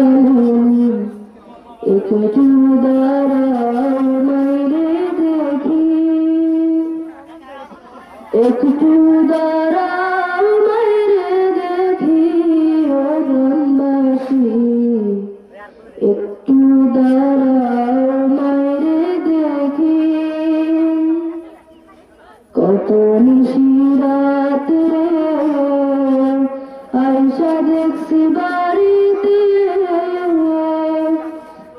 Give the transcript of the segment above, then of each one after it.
কাহিনী একটু দাঁড়াও মাইরে দেখি, একটু দাঁড়াও মাইরে দেখি ও গ্রামবাসী, একটু দাঁড়াও মাইরে দেখি। কত নিশি রাত রে আইসা দেখছি বাড়িতে,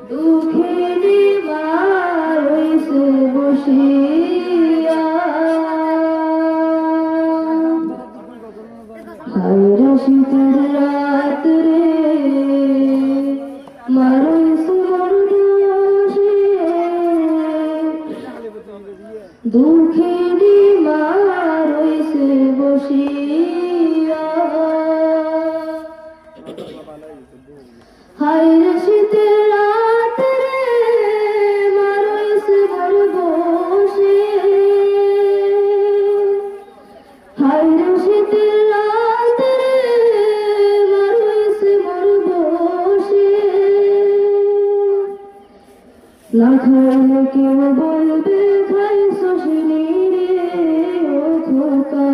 দুঃখিনী মা রইছে বসিয়া। হায়রে শীতের রাত রে মা রইছে বসে, দুঃখিনী মা রইছে বসিয়া। হায়রে শীতের রাত রে মা রইছে বসে, হায়রে শীতের রাত রে মা রইছে বসে। না খাইলে কেউ বলবে খাইছো শিনি রে ও খোকা,